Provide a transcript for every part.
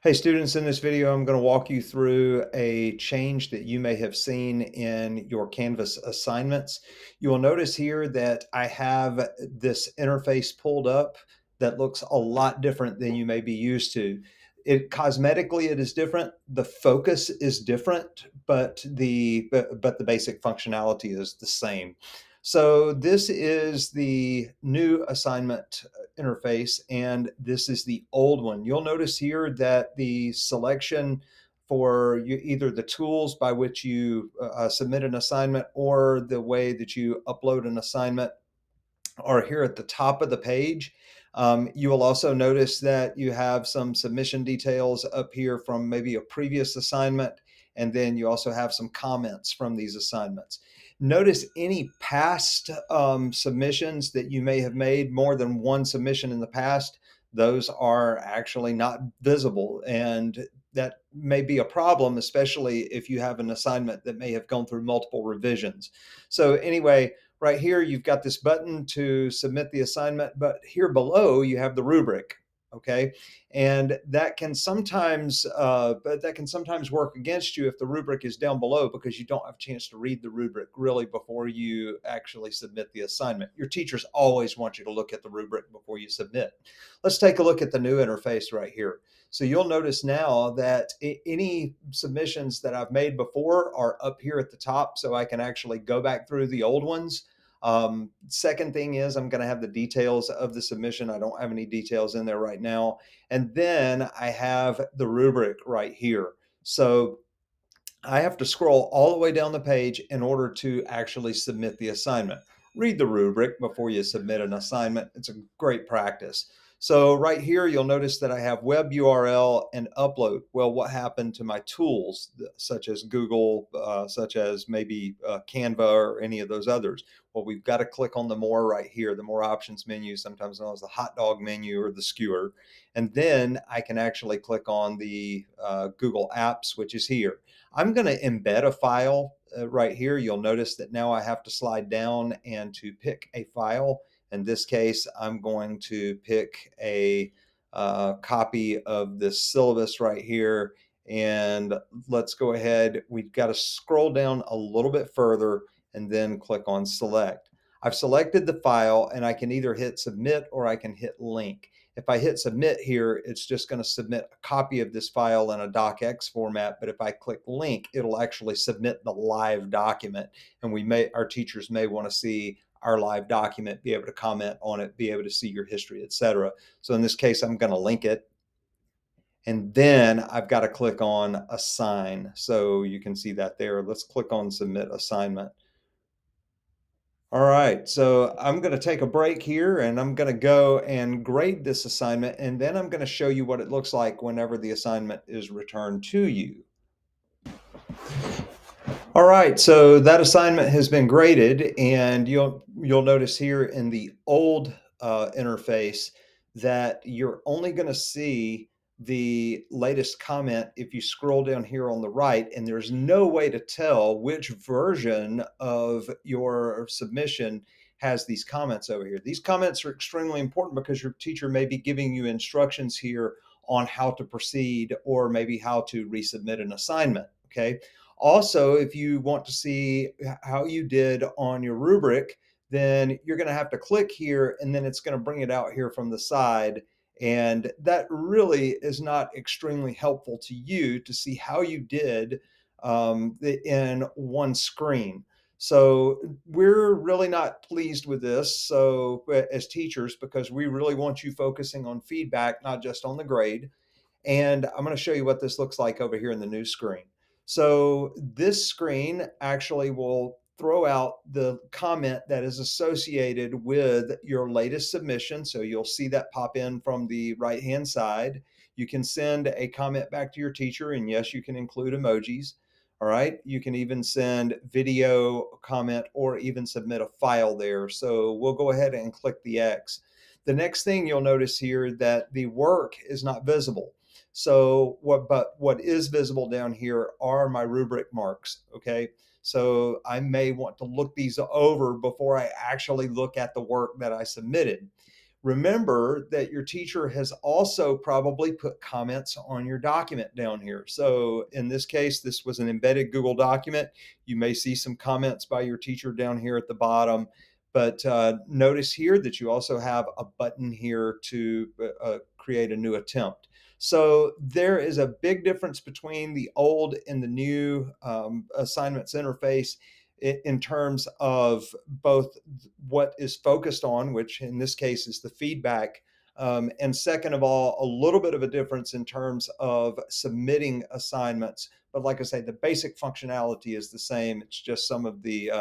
Hey students, in this video, I'm going to walk you through a change that you may have seen in your Canvas assignments. You will notice here that I have this interface pulled up that looks a lot different than you may be used to. Cosmetically, it is different. The focus is different, but the basic functionality is the same. So this is the new assignment interface, and this is the old one. You'll notice here that the selection for either the tools by which you submit an assignment or the way that you upload an assignment are here at the top of the page. You will also notice that you have some submission details up here from maybe a previous assignment, and then you also have some comments from these assignments. Notice any past submissions that you may have made, more than one submission in the past, those are actually not visible. And that may be a problem, especially if you have an assignment that may have gone through multiple revisions. So anyway, right here, you've got this button to submit the assignment, but here below you have the rubric. Okay, and that can sometimes work against you if the rubric is down below, because you don't have a chance to read the rubric really before you actually submit the assignment. Your teachers always want you to look at the rubric before you submit. Let's take a look at the new interface right here. So you'll notice now that any submissions that I've made before are up here at the top, so I can actually go back through the old ones. Second thing is, I'm going to have the details of the submission. I don't have any details in there right now. And then I have the rubric right here. So I have to scroll all the way down the page in order to actually submit the assignment. Read the rubric before you submit an assignment. It's a great practice. So right here, you'll notice that I have web URL and upload. Well, what happened to my tools, such as Google, such as maybe Canva or any of those others? Well, we've got to click on the more right here, the more options menu, sometimes known as the hot dog menu or the skewer. And then I can actually click on the Google Apps, which is here. I'm going to embed a file right here. You'll notice that now I have to slide down and to pick a file. In this case, I'm going to pick a copy of this syllabus right here. And let's go ahead. We've got to scroll down a little bit further and then click on select. I've selected the file, and I can either hit submit or I can hit link. If I hit submit here, it's just going to submit a copy of this file in a docx format. But if I click link, it'll actually submit the live document. And our teachers may want to see our live document, be able to comment on it, be able to see your history, etc. So in this case, I'm going to link it. And then I've got to click on assign. So you can see that there. Let's click on submit assignment. All right, so I'm going to take a break here, and I'm going to go and grade this assignment, and then I'm going to show you what it looks like whenever the assignment is returned to you. All right, so that assignment has been graded, and you'll notice here in the old interface that you're only going to see the latest comment if you scroll down here on the right, and there's no way to tell which version of your submission has these comments over here. These comments are extremely important because your teacher may be giving you instructions here on how to proceed or maybe how to resubmit an assignment. Okay. Also, if you want to see how you did on your rubric, then you're going to have to click here, and then it's going to bring it out here from the side. And that really is not extremely helpful to you to see how you did in one screen. So we're really not pleased with this. So as teachers, because we really want you focusing on feedback, not just on the grade. And I'm going to show you what this looks like over here in the new screen. So this screen actually will throw out the comment that is associated with your latest submission. So you'll see that pop in from the right-hand side. You can send a comment back to your teacher, and yes, you can include emojis. All right. You can even send video comment or even submit a file there. So we'll go ahead and click the X. The next thing you'll notice here that the work is not visible. So what is visible down here are my rubric marks. Okay. So I may want to look these over before I actually look at the work that I submitted. Remember that your teacher has also probably put comments on your document down here. So in this case, this was an embedded Google document. You may see some comments by your teacher down here at the bottom. But notice here that you also have a button here to create a new attempt. So there is a big difference between the old and the new assignments interface in terms of both what is focused on, which in this case is the feedback. And second of all, a little bit of a difference in terms of submitting assignments. But like I say, the basic functionality is the same. It's just some of the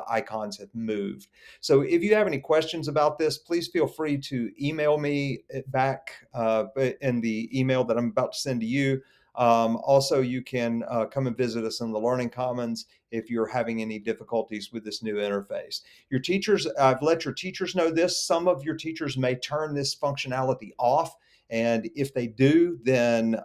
icons have moved. So if you have any questions about this, please feel free to email me back in the email that I'm about to send to you. Also, you can come and visit us in the Learning Commons if you're having any difficulties with this new interface. Your teachers, I've let your teachers know this. Some of your teachers may turn this functionality off. And if they do, then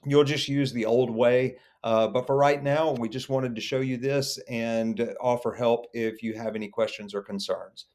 you'll just use the old way. But for right now, we just wanted to show you this and offer help if you have any questions or concerns.